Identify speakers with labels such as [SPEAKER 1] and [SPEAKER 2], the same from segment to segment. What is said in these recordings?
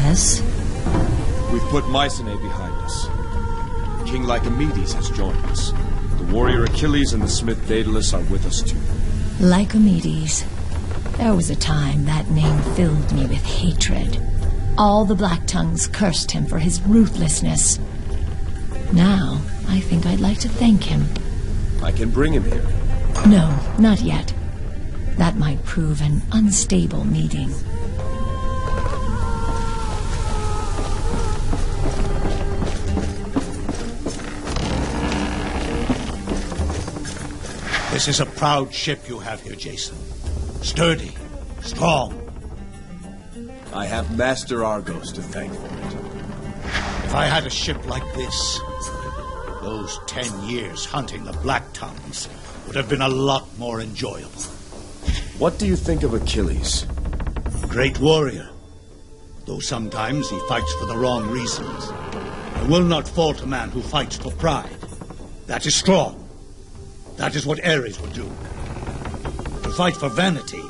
[SPEAKER 1] Yes?
[SPEAKER 2] We've put Mycenae behind us. King Lycomedes has joined us. The warrior Achilles and the smith Daedalus are with us too.
[SPEAKER 1] Lycomedes. There was a time that name filled me with hatred. All the Black Tongues cursed him for his ruthlessness. Now, I think I'd like to thank him.
[SPEAKER 2] I can bring him here.
[SPEAKER 1] No, not yet. That might prove an unstable meeting.
[SPEAKER 3] This is a proud ship you have here, Jason. Sturdy, strong.
[SPEAKER 2] I have Master Argos to thank for it.
[SPEAKER 3] If I had a ship like this, those 10 years hunting the Black Tongues would have been a lot more enjoyable.
[SPEAKER 2] What do you think of Achilles?
[SPEAKER 3] Great warrior, though sometimes he fights for the wrong reasons. I will not fault a man who fights for pride. That is strong. That is what Ares would do. To fight for vanity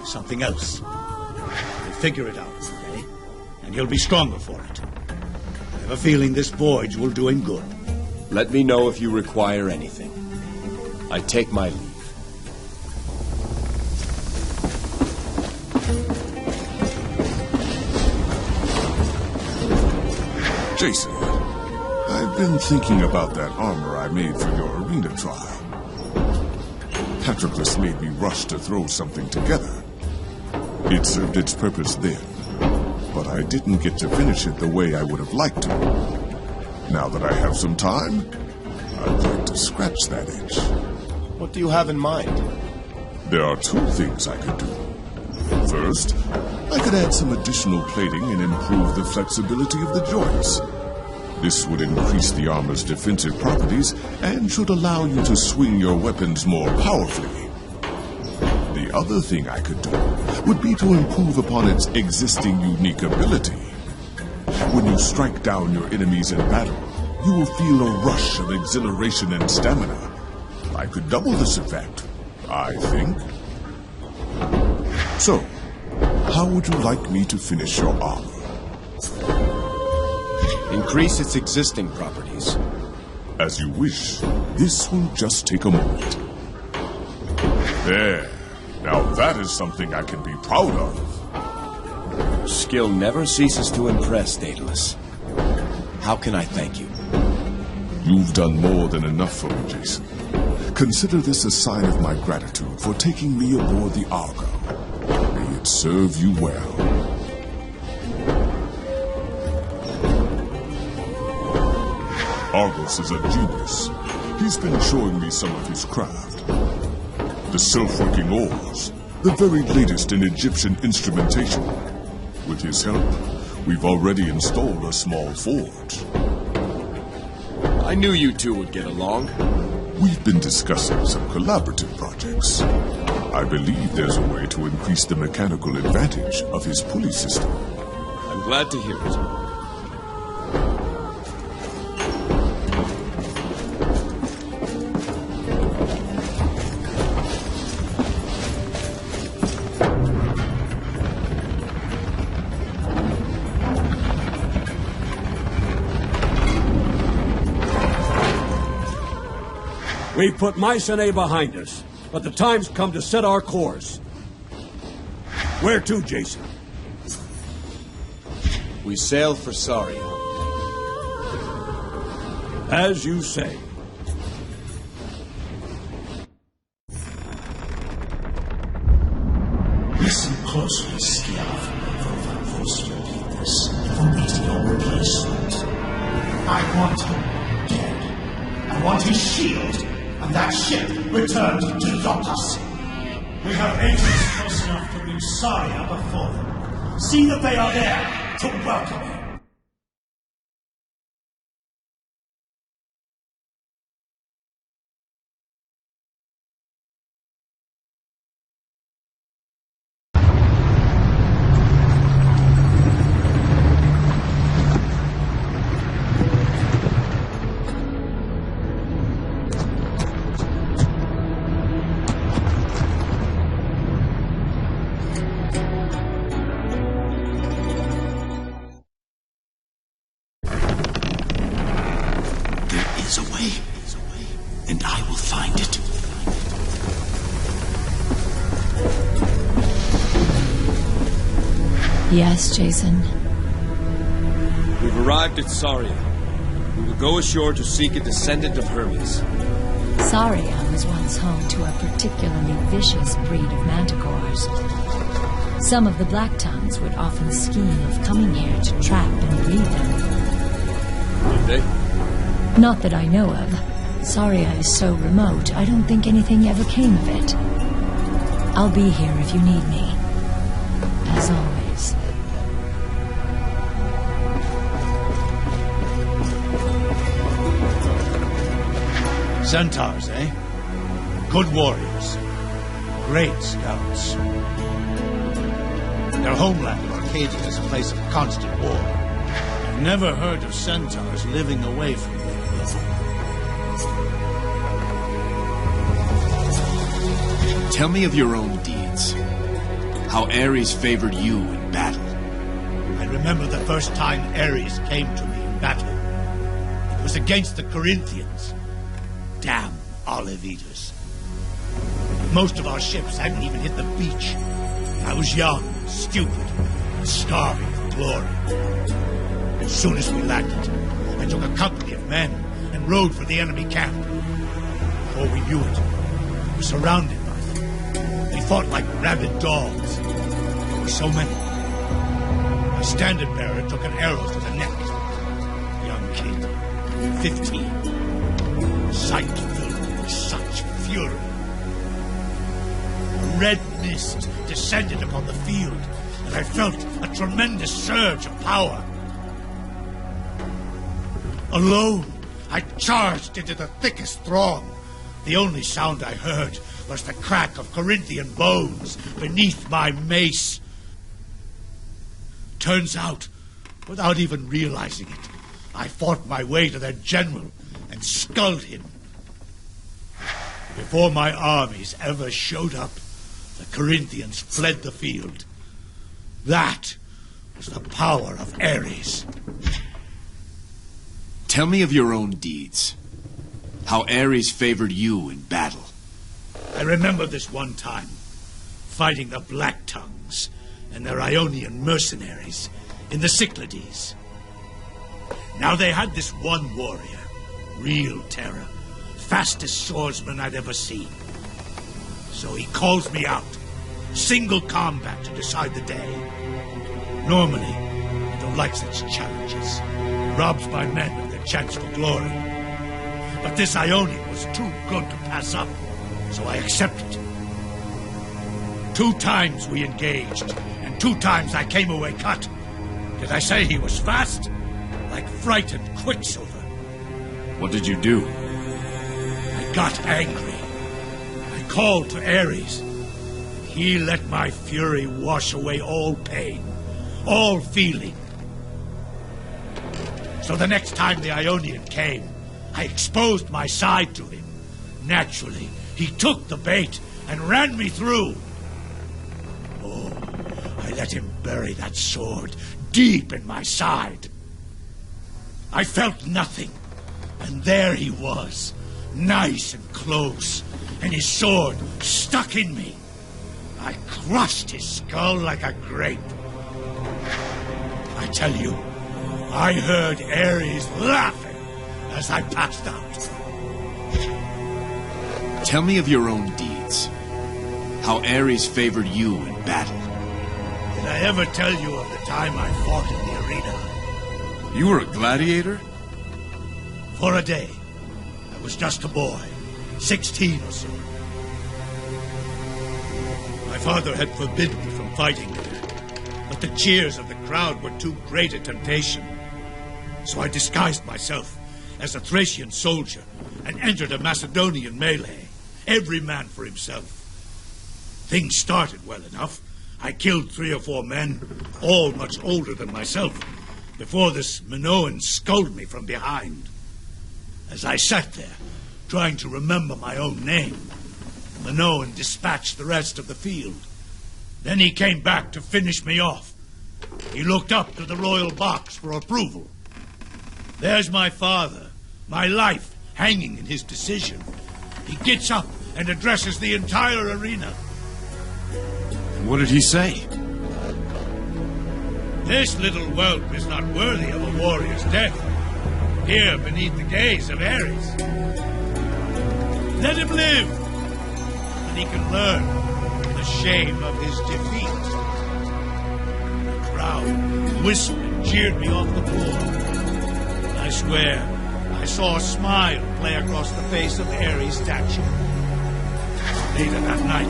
[SPEAKER 3] is something else. He'll figure it out, okay? And he'll be stronger for it. I have a feeling this voyage will do him good.
[SPEAKER 2] Let me know if you require anything. I take my leave.
[SPEAKER 4] Jason, I've been thinking about that armor I made for your arena trial. Patroclus made me rush to throw something together. It served its purpose then, but I didn't get to finish it the way I would have liked to. Now that I have some time, I'd like to scratch that itch.
[SPEAKER 2] What do you have in mind?
[SPEAKER 4] There are two things I could do. First, I could add some additional plating and improve the flexibility of the joints. This would increase the armor's defensive properties and should allow you to swing your weapons more powerfully. The other thing I could do would be to improve upon its existing unique ability. When you strike down your enemies in battle, you will feel a rush of exhilaration and stamina. I could double this effect, I think. So, how would you like me to finish your armor?
[SPEAKER 2] Increase its existing properties.
[SPEAKER 4] As you wish. This will just take a moment. There. Now that is something I can be proud of.
[SPEAKER 2] Your skill never ceases to impress, Daedalus. How can I thank you?
[SPEAKER 4] You've done more than enough for me, Jason. Consider this a sign of my gratitude for taking me aboard the Argo. May it serve you well. Argos is a genius. He's been showing me some of his craft. The self-working oars, the very latest in Egyptian instrumentation. With his help, we've already installed a small forge.
[SPEAKER 2] I knew you two would get along.
[SPEAKER 4] We've been discussing some collaborative projects. I believe there's a way to increase the mechanical advantage of his pulley system.
[SPEAKER 2] I'm glad to hear it.
[SPEAKER 5] We've put Mycenae behind us, but the time's come to set our course. Where to, Jason?
[SPEAKER 2] We sail for Saria.
[SPEAKER 5] As you say.
[SPEAKER 6] Listen closely, Skiav, for if I'm forced to repeat this, for me to your replacement. I want him dead. I want his shield, and that ship returned to Lotus. We have agents close enough to reach Saria before them. See that they are there to welcome him. and I will find it.
[SPEAKER 1] Yes, Jason.
[SPEAKER 2] We've arrived at Saria. We will go ashore to seek a descendant of Hermes.
[SPEAKER 1] Saria was once home to a particularly vicious breed of manticores. Some of the Black Tongues would often scheme of coming here to trap and breed them.
[SPEAKER 2] Did they?
[SPEAKER 1] Not that I know of. Saria is so remote, I don't think anything ever came of it. I'll be here if you need me. As always.
[SPEAKER 3] Centaurs, eh? Good warriors. Great scouts. Their homeland of Arcadia is a place of constant war. I've never heard of centaurs living away from there.
[SPEAKER 7] Tell me of your own deeds. How Ares favored you in battle.
[SPEAKER 3] I remember the first time Ares came to me in battle. It was against the Corinthians. Damn olive eaters. Most of our ships hadn't even hit the beach. I was young, stupid, and starving for glory. As soon as we landed, I took a company of men and rode for the enemy camp. Before we knew it, we were surrounded by them. They fought like rabid dogs. There were so many. My standard bearer took an arrow to the neck. Young kid, 15. Sight filled me with such fury. A red mist descended upon the field, and I felt a tremendous surge of power. Alone, I charged into the thickest throng. The only sound I heard was the crack of Corinthian bones beneath my mace. Turns out, without even realizing it, I fought my way to their general and sculled him. Before my armies ever showed up, the Corinthians fled the field. That was the power of Ares.
[SPEAKER 7] Tell me of your own deeds. How Ares favored you in battle.
[SPEAKER 3] I remember this one time, fighting the Black Tongues and their Ionian mercenaries in the Cyclades. Now they had this one warrior, real terror, fastest swordsman I'd ever seen. So he calls me out, single combat to decide the day. Normally, I don't like such challenges. It robs my men of their chance for glory. But this Ionian was too good to pass up, so I accepted. 2 times we engaged, and 2 times I came away cut. Did I say he was fast? Like frightened quicksilver.
[SPEAKER 7] What did you do?
[SPEAKER 3] I got angry. I called to Ares. He let my fury wash away all pain, all feeling. So the next time the Ionian came, I exposed my side to him. Naturally, he took the bait and ran me through. Oh, I let him bury that sword deep in my side. I felt nothing, and there he was, nice and close, and his sword stuck in me. I crushed his skull like a grape. I tell you, I heard Ares laughing as I passed out.
[SPEAKER 7] Tell me of your own deeds. How Ares favored you in battle.
[SPEAKER 3] Did I ever tell you of the time I fought in the arena?
[SPEAKER 2] You were a gladiator?
[SPEAKER 3] For a day. I was just a boy, 16 or so. My father had forbidden me from fighting there, but the cheers of the crowd were too great a temptation. So I disguised myself as a Thracian soldier and entered a Macedonian melee, every man for himself. Things started well enough. I killed 3 or 4 men, all much older than myself, before this Minoan sculled me from behind. As I sat there, trying to remember my own name, Minoan dispatched the rest of the field. Then he came back to finish me off. He looked up to the royal box for approval. There's my father, my life hanging in his decision, He gets up and addresses the entire arena.
[SPEAKER 2] And what did he say?
[SPEAKER 3] This little whelp is not worthy of a warrior's death, here beneath the gaze of Ares. Let him live, and he can learn the shame of his defeat. The crowd whistled and jeered me off the floor. I swear, I saw a smile play across the face of Ares' statue. Later that night,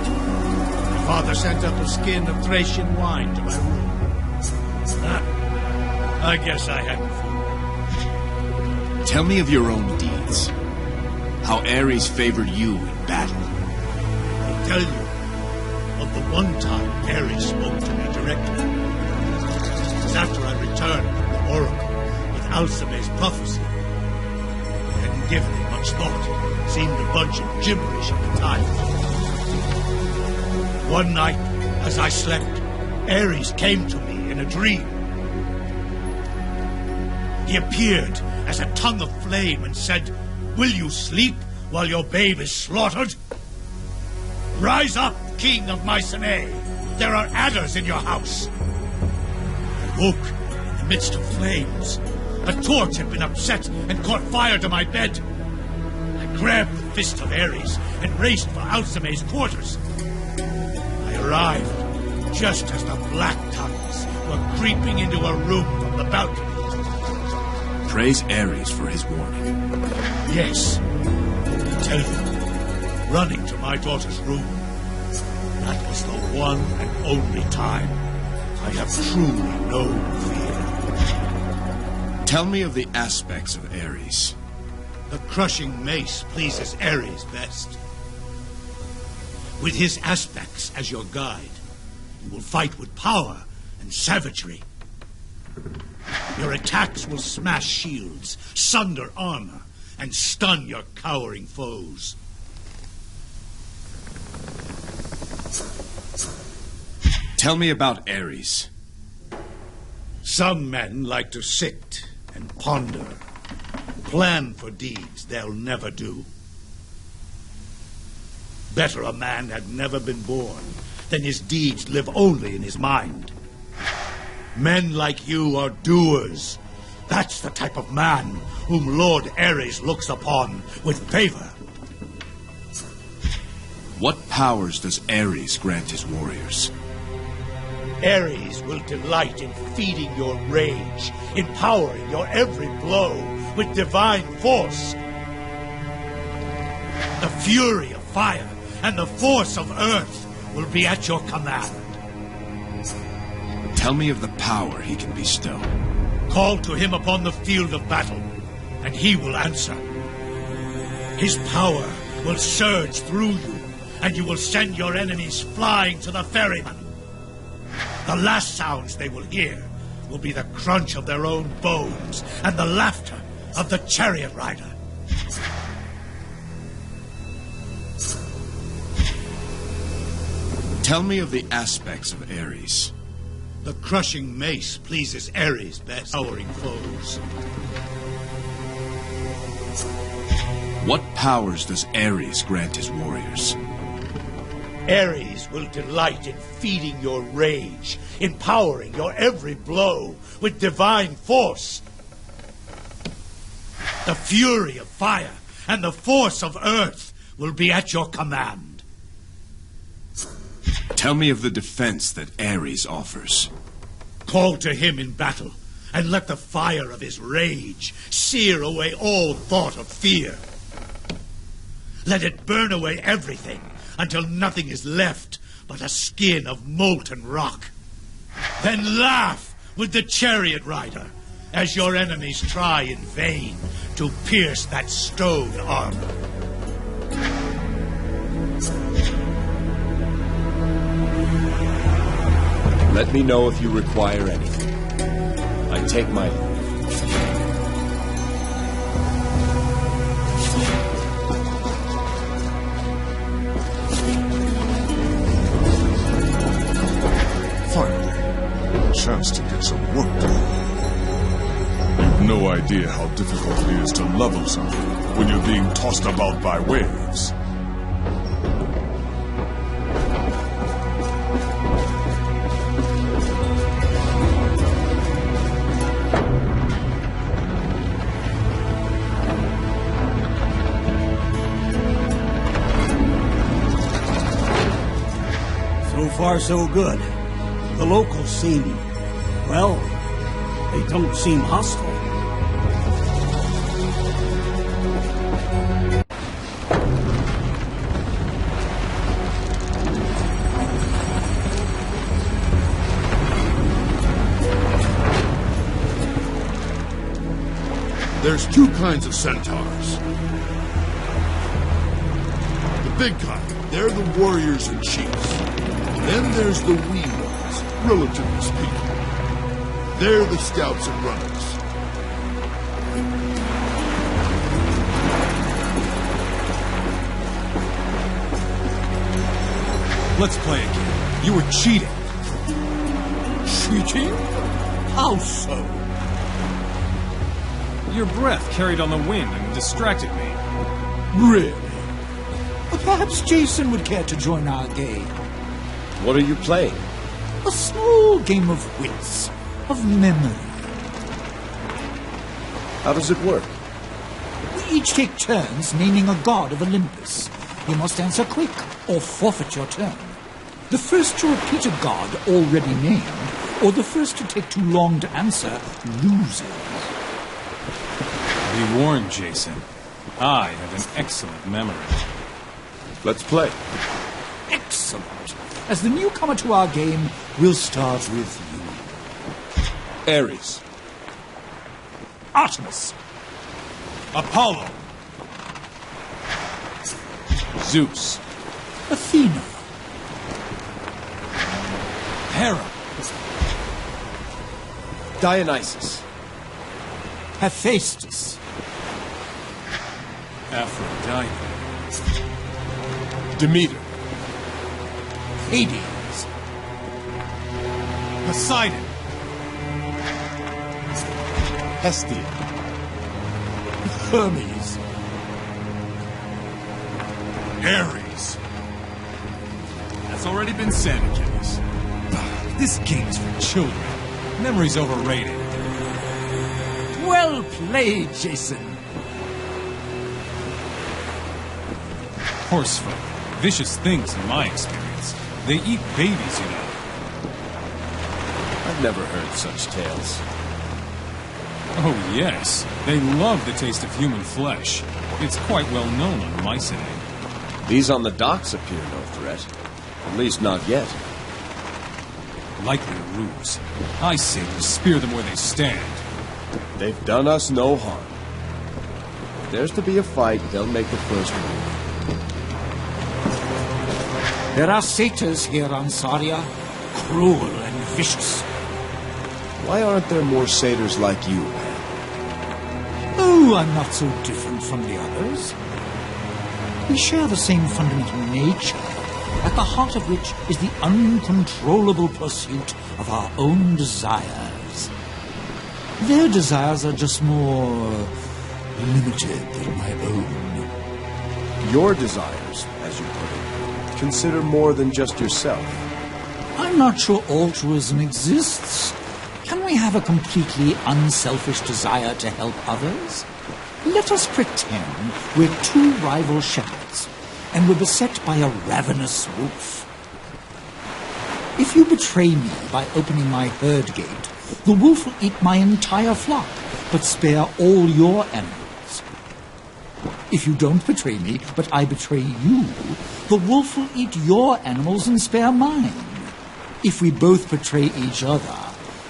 [SPEAKER 3] my father sent up a skin of Thracian wine to my room. I guess I hadn't fooled.
[SPEAKER 7] Tell me of your own deeds. How Ares favored you in battle.
[SPEAKER 3] I'll tell you of the one time Ares spoke to me directly. It was after I returned from the oracle with Alcime's prophecy. I hadn't given it much thought. It seemed a bunch of gibberish at the time. One night, as I slept, Ares came to me in a dream. He appeared as a tongue of flame and said, "Will you sleep while your babe is slaughtered? Rise up, king of Mycenae. There are adders in your house." I woke in the midst of flames. A torch had been upset and caught fire to my bed. I grabbed the fist of Ares and raced for Alcime's quarters. I arrived just as the Black Tongues were creeping into a room from the balcony.
[SPEAKER 7] Praise Ares for his warning.
[SPEAKER 3] Yes, I tell you, running to my daughter's room, that was the one and only time I have truly known fear.
[SPEAKER 7] Tell me of the aspects of Ares.
[SPEAKER 3] The crushing mace pleases Ares best. With his aspects as your guide, you will fight with power and savagery. Your attacks will smash shields, sunder armor, and stun your cowering foes.
[SPEAKER 7] Tell me about Ares.
[SPEAKER 3] Some men like to sit and ponder, plan for deeds they'll never do. Better a man had never been born than his deeds live only in his mind. Men like you are doers. That's the type of man whom Lord Ares looks upon with favor.
[SPEAKER 7] What powers does Ares grant his warriors?
[SPEAKER 3] Ares will delight in feeding your rage, empowering your every blow with divine force. The fury of fire and the force of earth will be at your command.
[SPEAKER 7] Tell me of the power he can bestow.
[SPEAKER 3] Call to him upon the field of battle, and he will answer. His power will surge through you, and you will send your enemies flying to the ferryman. The last sounds they will hear will be the crunch of their own bones and the laughter of the chariot rider.
[SPEAKER 7] Tell me of the aspects of Ares.
[SPEAKER 3] The crushing mace pleases Ares best, towering foes.
[SPEAKER 7] What powers does Ares grant his warriors?
[SPEAKER 3] Ares will delight in feeding your rage, empowering your every blow with divine force. The fury of fire and the force of earth will be at your command.
[SPEAKER 7] Tell me of the defense that Ares offers.
[SPEAKER 3] Call to him in battle, and let the fire of his rage sear away all thought of fear. Let it burn away everything until nothing is left but a skin of molten rock. Then laugh with the chariot rider as your enemies try in vain to pierce that stone armor.
[SPEAKER 2] Let me know if you require anything. I take my leave.
[SPEAKER 4] Finally, a chance to get some work done. You've no idea how difficult it is to level something when you're being tossed about by waves.
[SPEAKER 5] So far, so good. The locals seem, well, they don't seem hostile.
[SPEAKER 4] There's two kinds of centaurs. The big kind, they're the warriors and chiefs. Then there's the wee ones, relatively speaking. They're the scouts and runners.
[SPEAKER 2] Let's play again. You were cheating.
[SPEAKER 6] Cheating? How so?
[SPEAKER 8] Your breath carried on the wind and distracted me.
[SPEAKER 6] Really? Well, perhaps Jason would care to join our game.
[SPEAKER 2] What are you playing?
[SPEAKER 6] A small game of wits, of memory.
[SPEAKER 2] How does it work?
[SPEAKER 6] We each take turns naming a god of Olympus. You must answer quick, or forfeit your turn. The first to repeat a god already named, or the first to take too long to answer, loses.
[SPEAKER 8] Be warned, Jason. I have an excellent memory.
[SPEAKER 2] Let's play.
[SPEAKER 6] Excellent. As the newcomer to our game, we'll start with you.
[SPEAKER 2] Ares.
[SPEAKER 6] Artemis.
[SPEAKER 2] Apollo. Zeus.
[SPEAKER 6] Athena.
[SPEAKER 2] Hera. Dionysus.
[SPEAKER 6] Hephaestus.
[SPEAKER 8] Aphrodite.
[SPEAKER 2] Demeter.
[SPEAKER 6] Hades.
[SPEAKER 2] Poseidon. Hestia.
[SPEAKER 6] Hermes.
[SPEAKER 2] Ares. That's already been said, Achilles. This game's for children. Memory's overrated.
[SPEAKER 6] Well played, Jason.
[SPEAKER 8] Horsefolk. Vicious things in my experience. They eat babies, you know.
[SPEAKER 2] I've never heard such tales.
[SPEAKER 8] Oh, yes. They love the taste of human flesh. It's quite well known on Mycenae.
[SPEAKER 2] These on the docks appear no threat. At least not yet.
[SPEAKER 8] Likely a ruse. I say we spear them where they stand.
[SPEAKER 2] They've done us no harm. If there's to be a fight, they'll make the first move.
[SPEAKER 6] There are satyrs here on Saria, cruel and vicious.
[SPEAKER 2] Why aren't there more satyrs like you?
[SPEAKER 6] Oh, I'm not so different from the others. We share the same fundamental nature, at the heart of which is the uncontrollable pursuit of our own desires. Their desires are just more limited than my own.
[SPEAKER 2] Your desires, as you put it, consider more than just yourself.
[SPEAKER 6] I'm not sure altruism exists. Can we have a completely unselfish desire to help others? Let us pretend we're two rival shepherds, and we're beset by a ravenous wolf. If you betray me by opening my herd gate, the wolf will eat my entire flock, but spare all your animals. If you don't betray me, but I betray you, the wolf will eat your animals and spare mine. If we both betray each other,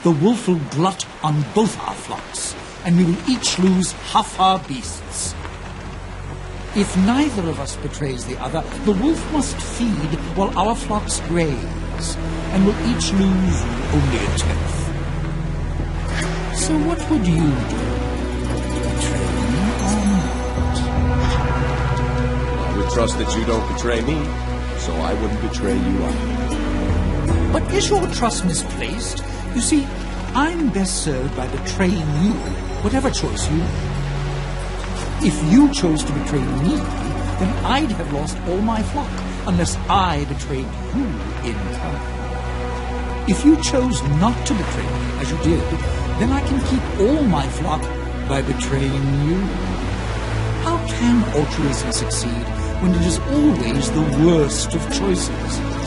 [SPEAKER 6] the wolf will glut on both our flocks, and we will each lose half our beasts. If neither of us betrays the other, the wolf must feed while our flocks graze, and will each lose only a tenth. So what would you do? Betray me or not?
[SPEAKER 2] I would trust that you don't betray me, so I wouldn't betray you either.
[SPEAKER 6] But is your trust misplaced? You see, I'm best served by betraying you, whatever choice you make. If you chose to betray me, then I'd have lost all my flock, unless I betrayed you in turn. If you chose not to betray me, as you did, then I can keep all my flock by betraying you. How can altruism succeed when it is always the worst of choices?